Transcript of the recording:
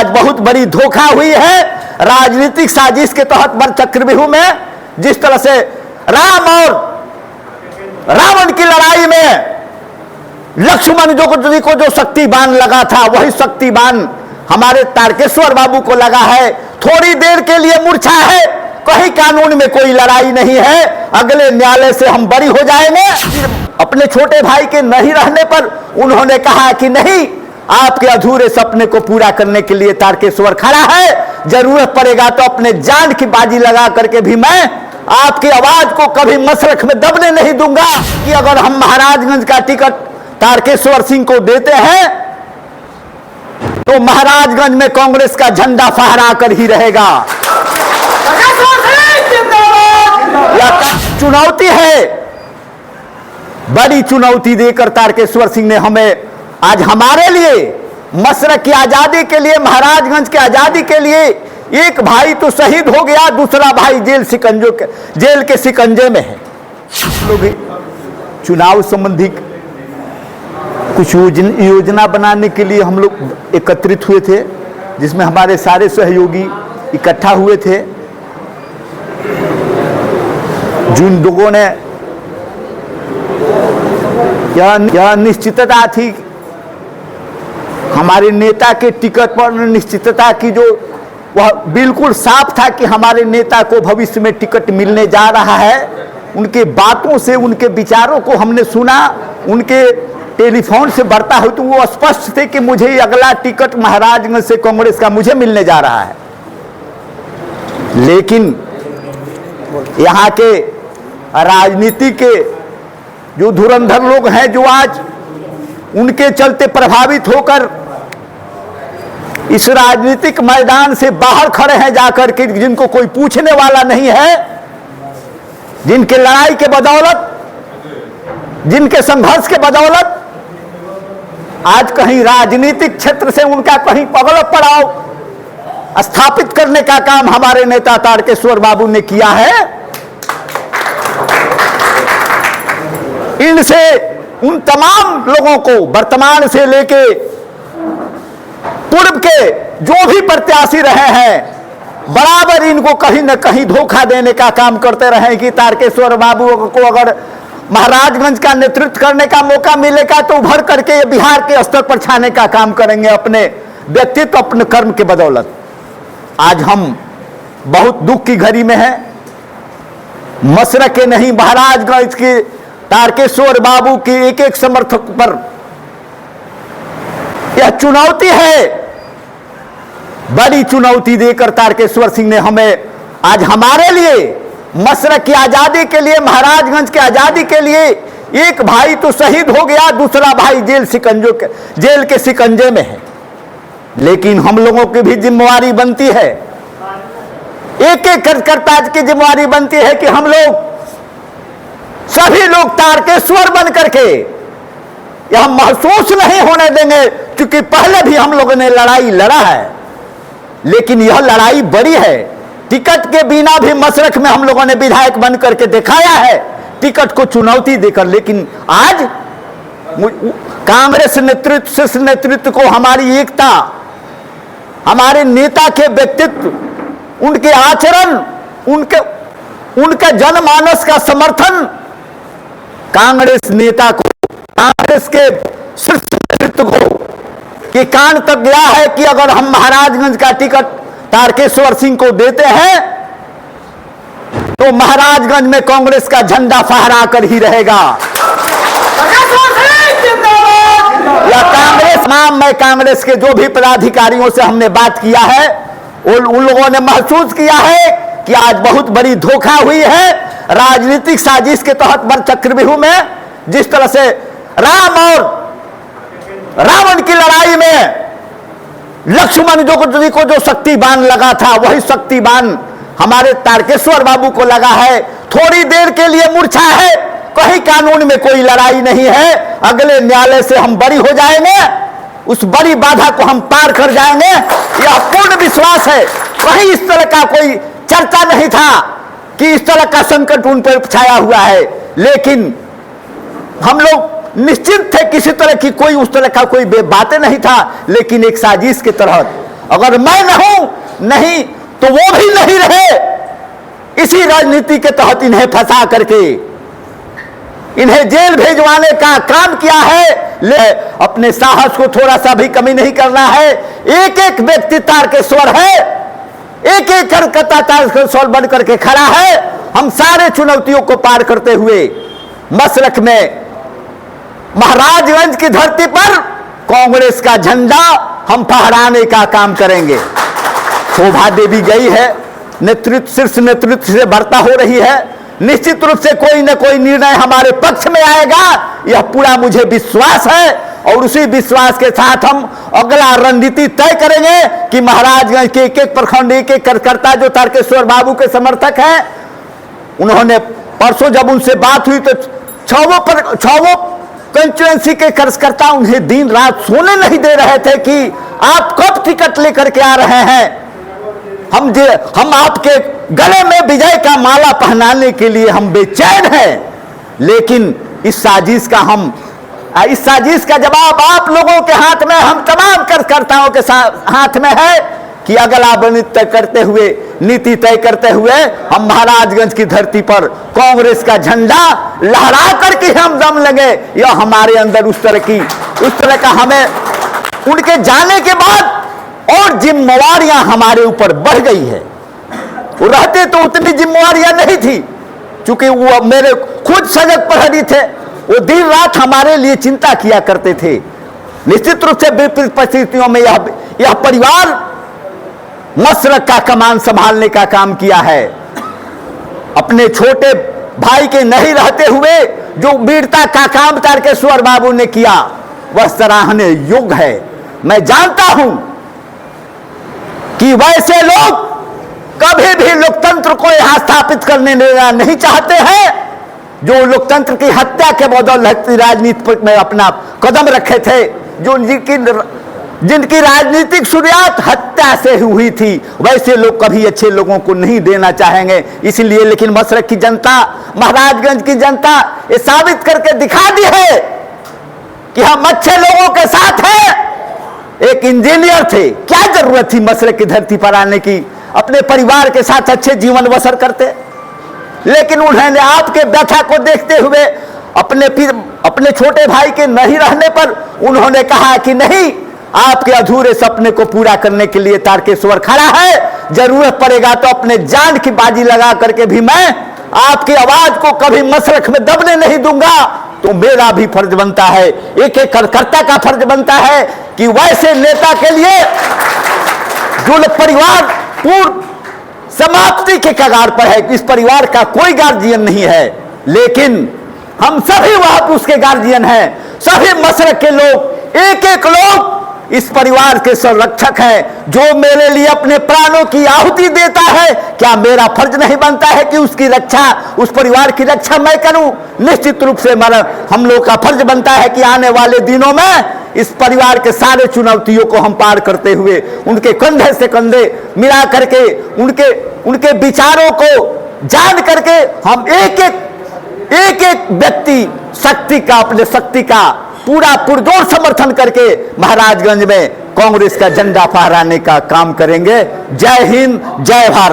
आज बहुत बड़ी धोखा हुई है राजनीतिक साजिश के तहत बर चक्रव्यूह में। जिस तरह से राम और रावण की लड़ाई में लक्ष्मण जी को जो शक्ति बाण लगा था वही शक्ति बाण हमारे तारकेश्वर बाबू को लगा है। थोड़ी देर के लिए मूर्छा है, कहीं कानून में कोई लड़ाई नहीं है, अगले न्यायालय से हम बरी हो जाएंगे। अपने छोटे भाई के नहीं रहने पर उन्होंने कहा कि नहीं, आपके अधूरे सपने को पूरा करने के लिए तारकेश्वर खड़ा है, जरूरत पड़ेगा तो अपने जान की बाजी लगा करके भी मैं आपकी आवाज को कभी मशरक में दबने नहीं दूंगा। कि अगर हम महाराजगंज का टिकट तारकेश्वर सिंह को देते हैं तो महाराजगंज में कांग्रेस का झंडा फहरा कर ही रहेगा। यह चुनौती है, बड़ी चुनौती देकर तारकेश्वर सिंह ने हमें आज हमारे लिए मशरक की आजादी के लिए, महाराजगंज की आजादी के लिए, एक भाई तो शहीद हो गया, दूसरा भाई जेल के शिकंजे में है। लोग चुनाव संबंधी कुछ योजना बनाने के लिए हम लोग एकत्रित हुए थे, जिसमें हमारे सारे सहयोगी इकट्ठा हुए थे। जिन लोगों ने यह निश्चितता थी, हमारे नेता के टिकट पर निश्चितता की, जो वह बिल्कुल साफ था कि हमारे नेता को भविष्य में टिकट मिलने जा रहा है। उनके बातों से, उनके विचारों को हमने सुना, उनके टेलीफोन से बढ़ता हो तो वो स्पष्ट थे कि मुझे अगला टिकट महाराजगंज से कांग्रेस का मुझे मिलने जा रहा है। लेकिन यहाँ के राजनीति के जो धुरंधर लोग हैं, जो आज उनके चलते प्रभावित होकर इस राजनीतिक मैदान से बाहर खड़े हैं जाकर के, जिनको कोई पूछने वाला नहीं है, जिनके लड़ाई के बदौलत, जिनके संघर्ष के बदौलत आज कहीं राजनीतिक क्षेत्र से उनका कहीं पगल पड़ाव स्थापित करने का काम हमारे नेता तारकेश्वर बाबू ने किया है। इनसे उन तमाम लोगों को, वर्तमान से लेके पूर्व के जो भी प्रत्याशी रहे हैं, बराबर इनको कहीं न कहीं धोखा देने का काम करते रहे कि तारकेश्वर बाबू को अगर महाराजगंज का नेतृत्व करने का मौका मिलेगा तो उभर करके ये बिहार के स्तर पर छाने का काम करेंगे अपने व्यक्तित्व, अपने कर्म के बदौलत। आज हम बहुत दुख की घड़ी में हैं। मशरक के नहीं, महाराजगंज के तारकेश्वर बाबू के एक एक समर्थक पर यह चुनौती है, बड़ी चुनौती देकर तारकेश्वर सिंह ने हमें आज हमारे लिए मशरक की आजादी के लिए, महाराजगंज की आजादी के लिए, एक भाई तो शहीद हो गया, दूसरा भाई जेल के शिकंजे में है। लेकिन हम लोगों की भी जिम्मेवारी बनती है, एक एक कार्यकर्ता की जिम्मेवारी बनती है कि हम लोग सभी लोग तारकेश्वर बन करके यह महसूस नहीं होने देंगे, क्योंकि पहले भी हम लोगों ने लड़ाई लड़ा है, लेकिन यह लड़ाई बड़ी है। टिकट के बिना भी मशरक में हम लोगों ने विधायक बन करके दिखाया है, टिकट को चुनौती देकर। लेकिन आज कांग्रेस नेतृत्व, शीर्ष नेतृत्व को हमारी एकता, हमारे नेता के व्यक्तित्व, उनके आचरण, उनके जनमानस का समर्थन कांग्रेस नेता को, कांग्रेस के शीर्ष नेतृत्व को कि कान तक गया है कि अगर हम महाराजगंज का टिकट तारकेश्वर सिंह को देते हैं तो महाराजगंज में कांग्रेस का झंडा फहरा कर ही रहेगा। या कांग्रेस नाम में कांग्रेस के जो भी पदाधिकारियों से हमने बात किया है, उन लोगों ने महसूस किया है कि आज बहुत बड़ी धोखा हुई है राजनीतिक साजिश के तहत बर चक्रव्यूह में। जिस तरह से राम और रावण की लड़ाई में लक्ष्मण जी को जो शक्ति बाण लगा था वही शक्ति बाण हमारे तारकेश्वर बाबू को लगा है। थोड़ी देर के लिए मूर्छा है, कहीं कानून में कोई लड़ाई नहीं है, अगले न्यायालय से हम बरी हो जाएंगे, उस बड़ी बाधा को हम पार कर जाएंगे, यह पूर्ण विश्वास है। कहीं इस तरह का कोई चर्चा नहीं था कि इस तरह का संकट उन पर छाया हुआ है, लेकिन हम लोग निश्चित थे, किसी तरह की कोई उस तरह का कोई बातें नहीं था, लेकिन एक साजिश के तहत अगर मैं न हूं नहीं तो वो भी नहीं रहे। इसी राजनीति के तहत इन्हें फंसा करके इन्हें जेल भेजवाने का काम किया है। ले अपने साहस को थोड़ा सा भी कमी नहीं करना है। एक एक व्यक्ति तारकेश्वर है, एक एक करकता तारकेश्वर बन करके खड़ा है। हम सारे चुनौतियों को पार करते हुए मशरक में महाराजगंज की धरती पर कांग्रेस का झंडा हम फहराने का काम करेंगे। शोभा देवी गई है, नेतृत्व शीर्ष नेतृत्व से वार्ता हो रही है। निश्चित रूप से कोई न कोई निर्णय हमारे पक्ष में आएगा, यह पूरा मुझे विश्वास है। और उसी विश्वास के साथ हम अगला रणनीति तय करेंगे कि महाराजगंज के एक एक प्रखंड एक एक कार्यकर्ता जो तारकेश्वर बाबू के समर्थक हैं, उन्होंने परसों जब उनसे बात हुई तो छवों कंस्टिट्यूएंसी के कार्यकर्ता उन्हें दिन रात सोने नहीं दे रहे थे कि आप कब टिकट लेकर के आ रहे हैं। हम आपके गले में विजय का माला पहनाने के लिए हम बेचैन हैं। लेकिन इस साजिश का जवाब आप लोगों के हाथ में, हम तमाम कार्यकर्ताओं के हाथ में है कि अगला नीति तय करते हुए हम महाराजगंज की धरती पर कांग्रेस का झंडा लहरा करके हम दम लेंगे। यह हमारे अंदर उस तरह का हमें उनके जाने के बाद और जिम्मेवारियां हमारे ऊपर बढ़ गई है। वो रहते तो उतनी जिम्मेवारियां नहीं थी, क्योंकि वो मेरे खुद सजग प्रहरी थे। वो दिन रात हमारे लिए चिंता किया करते थे। निश्चित रूप से विपरीत परिस्थितियों में यह परिवार मशरक का कमान संभालने का काम किया है। अपने छोटे भाई के नहीं रहते हुए जो वीरता का काम तारकेश्वर बाबू ने किया वह सराहनीय योग्य है। मैं जानता हूं कि वैसे लोग कभी भी लोकतंत्र को यहां स्थापित करने नहीं चाहते हैं, जो लोकतंत्र की हत्या के बदौलत राजनीति में अपना कदम रखे थे, जो जिनकी राजनीतिक शुरुआत हत्या से हुई थी, वैसे लोग कभी अच्छे लोगों को नहीं देना चाहेंगे। इसलिए लेकिन मशरक की जनता, महाराजगंज की जनता ये साबित करके दिखा दी है कि हम अच्छे लोगों के साथ हैं। एक इंजीनियर थे, क्या जरूरत थी मशरक की धरती पर आने की, अपने परिवार के साथ अच्छे जीवन बसर करते। लेकिन उन्होंने आपके व्यथा को देखते हुए अपने छोटे भाई के नहीं रहने पर उन्होंने कहा कि नहीं, आपके अधूरे सपने को पूरा करने के लिए तारकेश्वर खड़ा है। जरूरत पड़ेगा तो अपने जान की बाजी लगा करके भी मैं आपकी आवाज को कभी मशरक में दबने नहीं दूंगा। तो मेरा भी फर्ज बनता है, एक एक कार्यकर्ता का फर्ज बनता है कि वैसे नेता के लिए जो परिवार पूर्ण समाप्ति के कगार पर है, इस परिवार का कोई गार्जियन नहीं है, लेकिन हम सभी वहां उसके गार्जियन हैं। सभी मशरक के लोग, एक एक लोग इस परिवार के संरक्षक हैं। जो मेरे लिए अपने प्राणों की आहुति देता है, क्या मेरा फर्ज नहीं बनता है कि उसकी रक्षा, उस परिवार की रक्षा मैं करूं? निश्चित रूप से हम लोग का फर्ज बनता है कि आने वाले दिनों में इस परिवार के सारे चुनौतियों को हम पार करते हुए उनके कंधे से कंधे मिला करके उनके विचारों को जान करके हम एक एक व्यक्ति अपने शक्ति का पूरा पुरजोर समर्थन करके महाराजगंज में कांग्रेस का झंडा फहराने का काम करेंगे। जय हिंद, जय भारत।